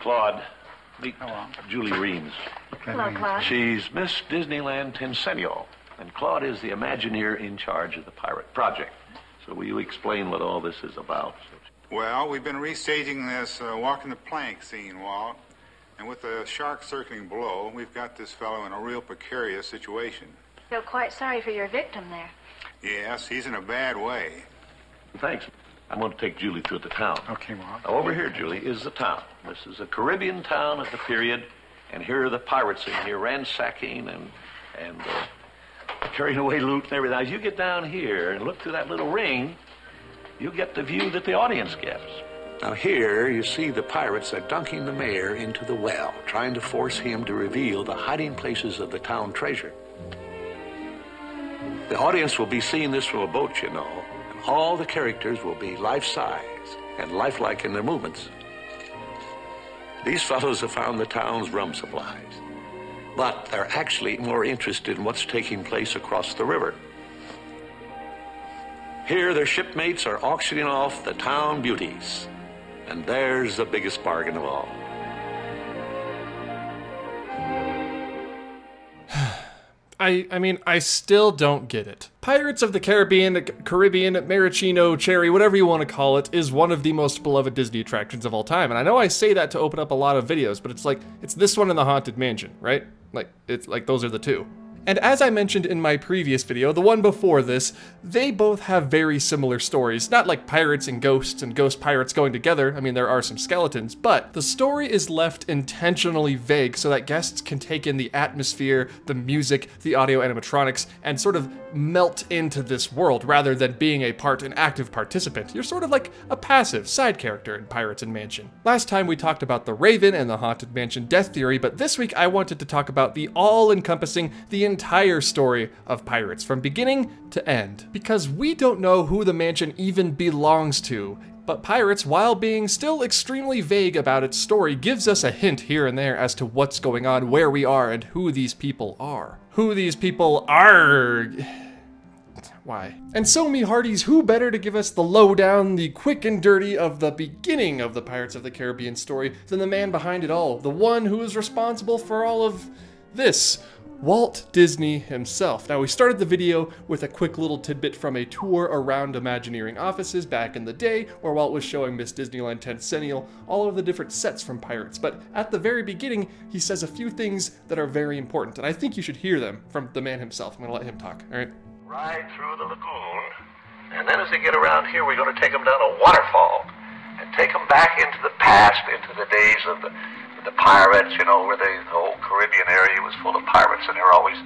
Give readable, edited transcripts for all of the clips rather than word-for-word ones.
Claude, meet Julie Reams. Hello, Claude. She's Miss Disneyland Tencennial, and Claude is the Imagineer in charge of the Pirate Project. So will you explain what all this is about? Well, we've been restaging this walking the plank scene, Walt. And with the shark circling below, we've got this fellow in a real precarious situation. Feel quite sorry for your victim there. Yes, he's in a bad way. Thanks. I'm going to take Julie through the town. Okay, Walt. Over here, Julie, is the town. This is a Caribbean town of the period, and here are the pirates in here ransacking and carrying away loot and everything. As you get down here and look through that little ring, you get the view that the audience gets. Now here, you see the pirates are dunking the mayor into the well, trying to force him to reveal the hiding places of the town treasure. The audience will be seeing this from a boat, you know, and all the characters will be life-size and lifelike in their movements. These fellows have found the town's rum supplies, but they're actually more interested in what's taking place across the river. Here, their shipmates are auctioning off the town beauties. And there's the biggest bargain of all. I mean, I still don't get it. Pirates of the Caribbean, Maraschino, Cherry, whatever you want to call it, is one of the most beloved Disney attractions of all time. And I know I say that to open up a lot of videos, but it's like, it's this one in the Haunted Mansion, right? Like, it's like those are the two. And as I mentioned in my previous video, the one before this, they both have very similar stories. Not like pirates and ghost pirates going together. I mean, there are some skeletons, but the story is left intentionally vague so that guests can take in the atmosphere, the music, the audio animatronics, and sort of melt into this world rather than being an active participant. You're sort of like a passive side character in Pirates and Mansion. Last time we talked about the Raven and the Haunted Mansion death theory, but this week I wanted to talk about the all-encompassing, the entire story of pirates from beginning to end. Because we don't know who the mansion even belongs to, but Pirates, while being still extremely vague about its story, gives us a hint here and there as to what's going on, where we are, and who these people are. Who these people are. Why? And so, me hearties, who better to give us the lowdown, the quick and dirty of the beginning of the Pirates of the Caribbean story than the man behind it all, the one who is responsible for all of this, Walt Disney himself. Now, we started the video with a quick little tidbit from a tour around Imagineering offices back in the day, where Walt was showing Miss Disneyland Tencennial all of the different sets from Pirates. But at the very beginning, he says a few things that are very important, and I think you should hear them from the man himself. I'm gonna let him talk, all right? Right through the lagoon, and then as they get around here, we're going to take them down a waterfall and take them back into the past, into the days of the pirates, you know, where the whole Caribbean area was full of pirates, and they're always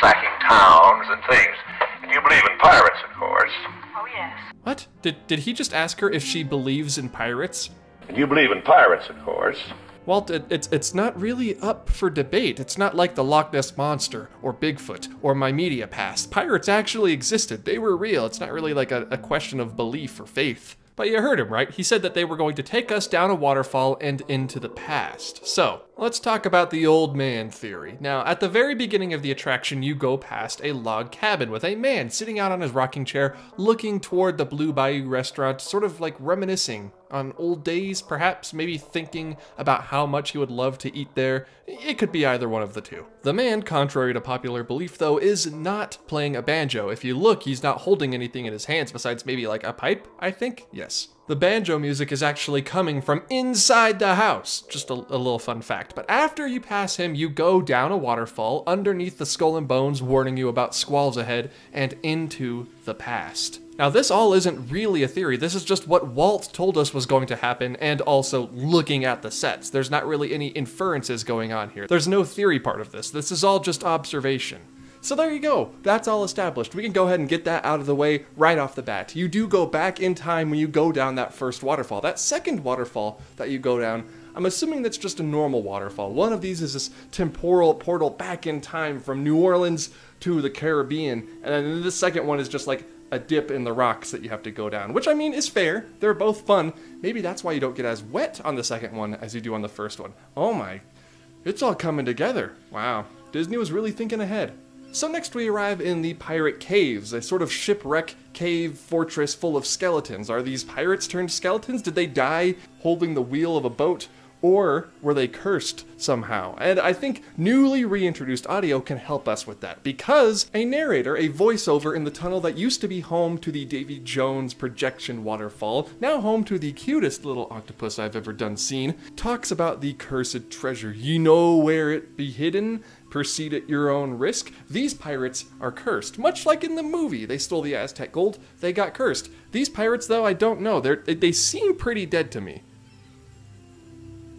sacking towns and things. And you believe in pirates, of course. Oh, yes. What? Did he just ask her if she believes in pirates? And you believe in pirates, of course. Walt, it's not really up for debate. It's not like the Loch Ness Monster, or Bigfoot, or my media past. Pirates actually existed. They were real. It's not really like a question of belief or faith. But you heard him, right? He said that they were going to take us down a waterfall and into the past. So, let's talk about the old man theory. Now, at the very beginning of the attraction, you go past a log cabin with a man sitting out on his rocking chair, looking toward the Blue Bayou restaurant, sort of like reminiscing on old days, perhaps, maybe thinking about how much he would love to eat there. It could be either one of the two. The man, contrary to popular belief though, is not playing a banjo. If you look, he's not holding anything in his hands besides maybe like a pipe, I think? Yes. The banjo music is actually coming from inside the house. Just a little fun fact. But after you pass him, you go down a waterfall underneath the Skull and Bones, warning you about squalls ahead, and into the past. Now, this all isn't really a theory. This is just what Walt told us was going to happen, and also looking at the sets. There's not really any inferences going on here. There's no theory part of this. This is all just observation. So there you go. That's all established. We can go ahead and get that out of the way right off the bat. You do go back in time when you go down that first waterfall. That second waterfall that you go down, I'm assuming that's just a normal waterfall. One of these is this temporal portal back in time from New Orleans to the Caribbean, and then the second one is just like a dip in the rocks that you have to go down, which I mean is fair. They're both fun. Maybe that's why you don't get as wet on the second one as you do on the first one. Oh my, it's all coming together. Wow, Disney was really thinking ahead. So next we arrive in the Pirate Caves, a sort of shipwreck cave fortress full of skeletons. Are these pirates turned skeletons? Did they die holding the wheel of a boat? Or were they cursed somehow? And I think newly reintroduced audio can help us with that, because a narrator, a voiceover in the tunnel that used to be home to the Davy Jones projection waterfall, now home to the cutest little octopus I've ever done seen, talks about the cursed treasure. Ye know where it be hidden? Proceed at your own risk. These pirates are cursed, much like in the movie. They stole the Aztec gold, they got cursed. These pirates, though, I don't know. They seem pretty dead to me.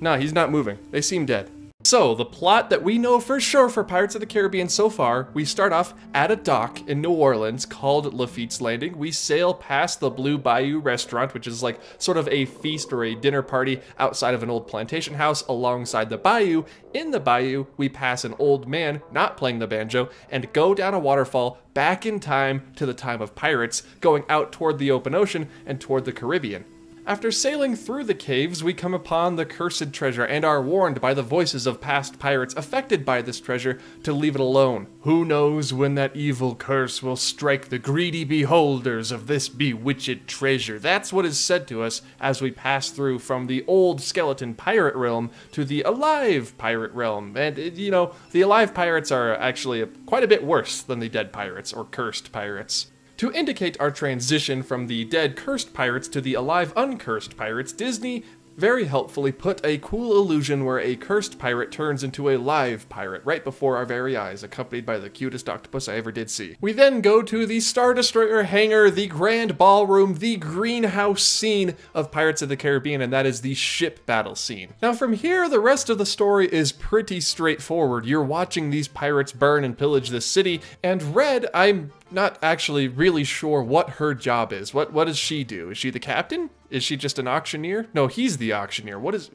No, he's not moving. They seem dead. So, the plot that we know for sure for Pirates of the Caribbean so far, we start off at a dock in New Orleans called Lafitte's Landing. We sail past the Blue Bayou restaurant, which is like sort of a feast or a dinner party outside of an old plantation house alongside the bayou. In the bayou, we pass an old man not playing the banjo and go down a waterfall back in time to the time of pirates, going out toward the open ocean and toward the Caribbean. After sailing through the caves, we come upon the cursed treasure and are warned by the voices of past pirates affected by this treasure to leave it alone. Who knows when that evil curse will strike the greedy beholders of this bewitched treasure? That's what is said to us as we pass through from the old skeleton pirate realm to the alive pirate realm. And, you know, the alive pirates are actually quite a bit worse than the dead pirates or cursed pirates. To indicate our transition from the dead cursed pirates to the alive uncursed pirates, Disney very helpfully put a cool illusion where a cursed pirate turns into a live pirate right before our very eyes, accompanied by the cutest octopus I ever did see. We then go to the Star Destroyer hangar, the grand ballroom, the greenhouse scene of Pirates of the Caribbean, and that is the ship battle scene. Now from here, the rest of the story is pretty straightforward. You're watching these pirates burn and pillage this city, and Red, I'm not actually really sure what her job is. What does she do? Is she the captain? Is she just an auctioneer? No, he's the auctioneer. Does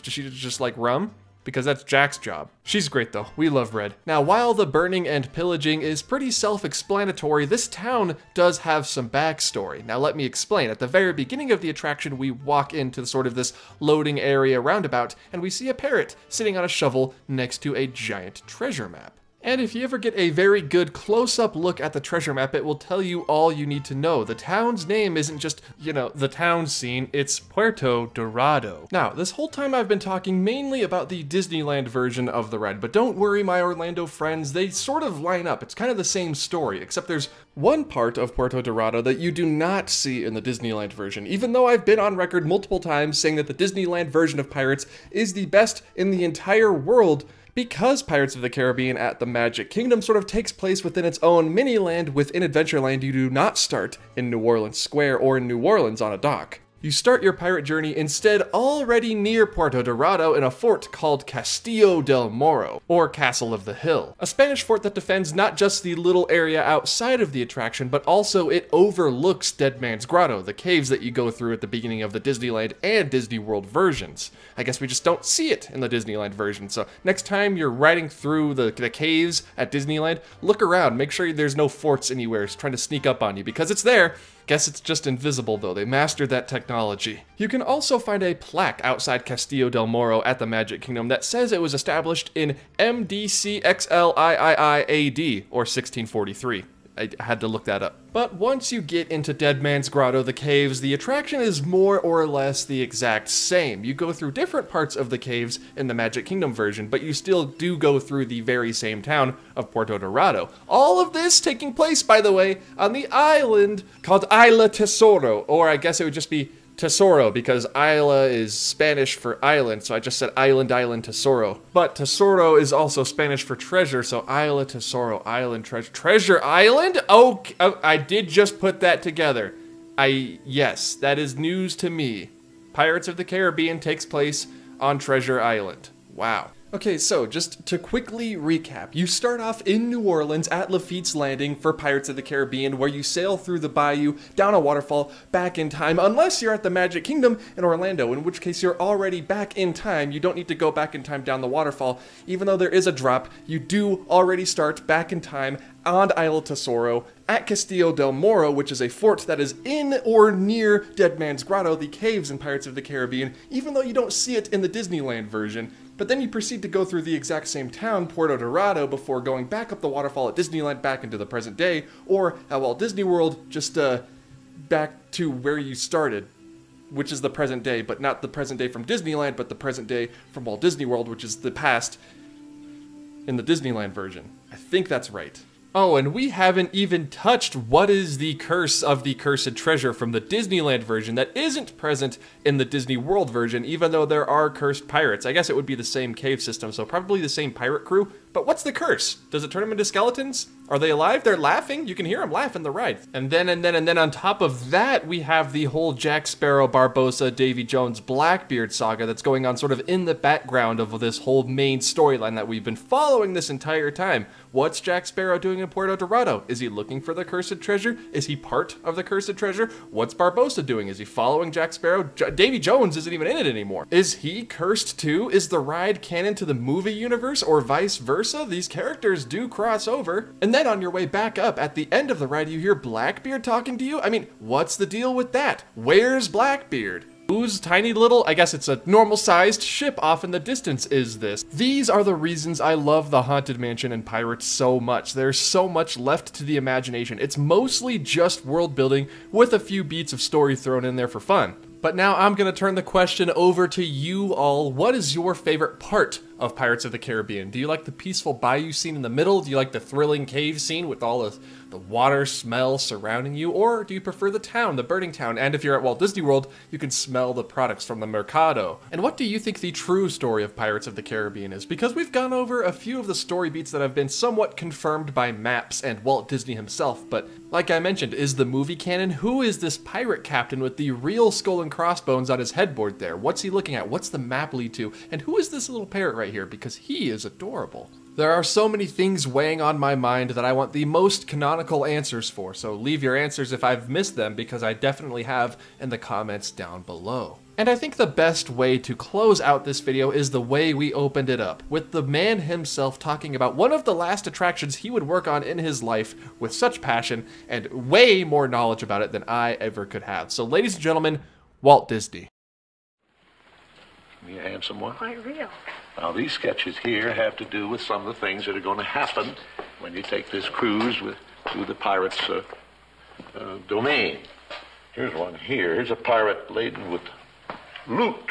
she just like rum? Because that's Jack's job. She's great though. We love Red. Now, while the burning and pillaging is pretty self-explanatory, this town does have some backstory. Now let me explain. At the very beginning of the attraction, we walk into sort of this loading area roundabout, and we see a parrot sitting on a shovel next to a giant treasure map. And if you ever get a very good close-up look at the treasure map, it will tell you all you need to know. The town's name isn't just, you know, the town scene, it's Puerto Dorado. Now, this whole time I've been talking mainly about the Disneyland version of the ride, but don't worry, my Orlando friends, they sort of line up. It's kind of the same story, except there's one part of Puerto Dorado that you do not see in the Disneyland version, even though I've been on record multiple times saying that the Disneyland version of Pirates is the best in the entire world, because Pirates of the Caribbean at the Magic Kingdom sort of takes place within its own mini-land. Within Adventureland, you do not start in New Orleans Square or in New Orleans on a dock. You start your pirate journey instead already near Puerto Dorado in a fort called Castillo del Morro, or Castle of the Hill. A Spanish fort that defends not just the little area outside of the attraction, but also it overlooks Dead Man's Grotto, the caves that you go through at the beginning of the Disneyland and Disney World versions. I guess we just don't see it in the Disneyland version, so next time you're riding through the caves at Disneyland, look around, make sure there's no forts anywhere trying to sneak up on you, because it's there. Guess it's just invisible though, they mastered that technology. You can also find a plaque outside Castillo del Morro at the Magic Kingdom that says it was established in MDCXLIIIAD, or 1643. I had to look that up. But once you get into Dead Man's Grotto, the caves, the attraction is more or less the exact same. You go through different parts of the caves in the Magic Kingdom version, but you still do go through the very same town of Puerto Dorado. All of this taking place, by the way, on the island called Isla Tesoro, or I guess it would just be Tesoro, because Isla is Spanish for island, so I just said island, Tesoro. But Tesoro is also Spanish for treasure, so Isla Tesoro, island, treasure island? Oh, I did just put that together. Yes, that is news to me. Pirates of the Caribbean takes place on Treasure Island. Wow. Okay, so just to quickly recap, you start off in New Orleans at Lafitte's Landing for Pirates of the Caribbean, where you sail through the bayou, down a waterfall, back in time, unless you're at the Magic Kingdom in Orlando, in which case you're already back in time. You don't need to go back in time down the waterfall. Even though there is a drop, you do already start back in time on Isla Tesoro at Castillo del Morro, which is a fort that is in or near Dead Man's Grotto, the caves in Pirates of the Caribbean, even though you don't see it in the Disneyland version. But then you proceed to go through the exact same town, Puerto Dorado, before going back up the waterfall at Disneyland back into the present day, or at Walt Disney World, just back to where you started. which is the present day, but not the present day from Disneyland, but the present day from Walt Disney World, which is the past in the Disneyland version. I think that's right. Oh, and we haven't even touched what is the curse of the cursed treasure from the Disneyland version that isn't present in the Disney World version, even though there are cursed pirates. I guess it would be the same cave system, so probably the same pirate crew. But what's the curse? Does it turn them into skeletons? Are they alive? They're laughing. You can hear them laugh in the ride. And then on top of that, we have the whole Jack Sparrow, Barbossa, Davy Jones, Blackbeard saga that's going on sort of in the background of this whole main storyline that we've been following this entire time. What's Jack Sparrow doing in Puerto Dorado? Is he looking for the cursed treasure? Is he part of the cursed treasure? What's Barbossa doing? Is he following Jack Sparrow? Davy Jones isn't even in it anymore. Is he cursed too? Is the ride canon to the movie universe or vice versa? These characters do cross over. And then on your way back up, at the end of the ride, you hear Blackbeard talking to you? I mean, what's the deal with that? Where's Blackbeard? Whose tiny little, I guess it's a normal-sized ship off in the distance is this? These are the reasons I love the Haunted Mansion and Pirates so much. There's so much left to the imagination. It's mostly just world building with a few beats of story thrown in there for fun. But now I'm going to turn the question over to you all. What is your favorite part of Pirates of the Caribbean? Do you like the peaceful bayou scene in the middle? Do you like the thrilling cave scene with all of the water smell surrounding you? Or do you prefer the town, the burning town? And if you're at Walt Disney World, you can smell the products from the Mercado. And what do you think the true story of Pirates of the Caribbean is? Because we've gone over a few of the story beats that have been somewhat confirmed by maps and Walt Disney himself, but like I mentioned, is the movie canon? Who is this pirate captain with the real skull and crossbones on his headboard there? What's he looking at? What's the map lead to? And who is this little parrot right here? Because he is adorable. There are so many things weighing on my mind that I want the most canonical answers for, so leave your answers if I've missed them, because I definitely have in the comments down below. And I think the best way to close out this video is the way we opened it up, with the man himself talking about one of the last attractions he would work on in his life with such passion and way more knowledge about it than I ever could have. So ladies and gentlemen, Walt Disney. You a handsome one? Quite real. Now, these sketches here have to do with some of the things that are going to happen when you take this cruise through the pirate's domain. Here's one here. Here's a pirate laden with loot.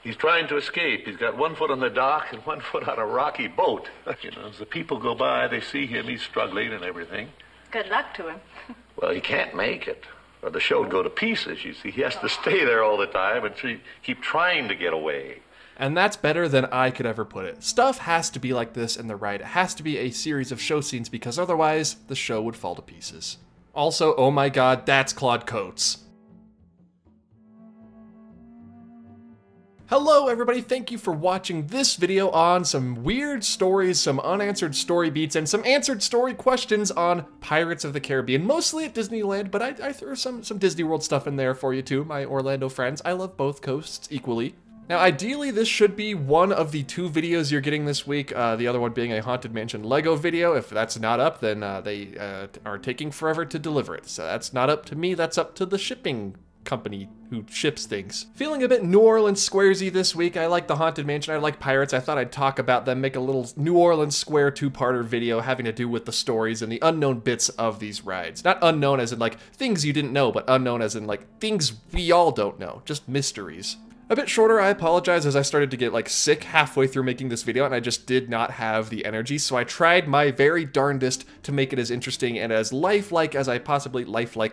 He's trying to escape. He's got one foot on the dock and one foot on a rocky boat. You know, as the people go by, they see him. He's struggling and everything. Good luck to him. Well, he can't make it, or the show would go to pieces. You see, he has to stay there all the time and keep trying to get away. And that's better than I could ever put it. Stuff has to be like this in the ride. It has to be a series of show scenes, because otherwise the show would fall to pieces. Also, oh my god, that's Claude Coates. Hello everybody, thank you for watching this video on some weird stories, some unanswered story beats, and some answered story questions on Pirates of the Caribbean, mostly at Disneyland, but I threw some Disney World stuff in there for you too, my Orlando friends. I love both coasts equally. Now, ideally, this should be one of the 2 videos you're getting this week, the other one being a Haunted Mansion Lego video. If that's not up, then they are taking forever to deliver it. So that's not up to me, that's up to the shipping company who ships things. Feeling a bit New Orleans squaresy this week. I like the Haunted Mansion, I like Pirates. I thought I'd talk about them, make a little New Orleans square 2-parter video having to do with the stories and the unknown bits of these rides. Not unknown as in like things you didn't know, but unknown as in like things we all don't know, just mysteries. A bit shorter, I apologize, as I started to get like sick halfway through making this video and I just did not have the energy, so I tried my very darndest to make it as interesting and as lifelike as I possibly, lively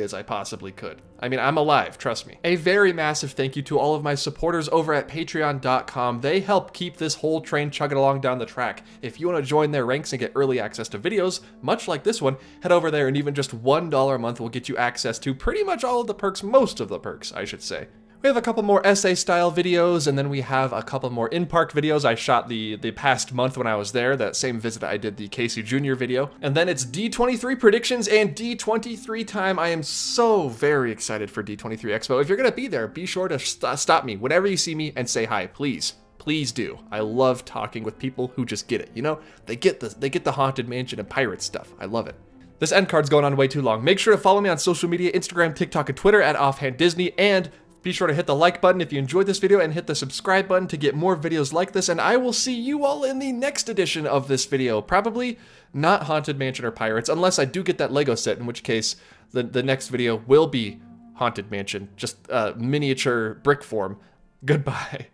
as I possibly could. I mean, I'm alive, trust me. A very massive thank you to all of my supporters over at patreon.com. They help keep this whole train chugging along down the track. If you want to join their ranks and get early access to videos, much like this one, head over there, and even just $1 a month will get you access to pretty much all of the perks, most of the perks, I should say. We have a couple more essay-style videos, and then we have a couple more in-park videos I shot the past month when I was there, that same visit I did the Casey Jr. video. And then it's D23 predictions and D23 time. I am so very excited for D23 Expo. If you're gonna be there, be sure to stop me whenever you see me and say hi, please. Please do. I love talking with people who just get it, you know? They get the Haunted Mansion and pirate stuff. I love it. This end card's going on way too long. Make sure to follow me on social media, Instagram, TikTok, and Twitter at Offhand Disney, and Be sure to hit the like button if you enjoyed this video and hit the subscribe button to get more videos like this, and I will see you all in the next edition of this video. Probably not Haunted Mansion or Pirates, unless I do get that Lego set, in which case the next video will be Haunted Mansion, just miniature brick form. Goodbye.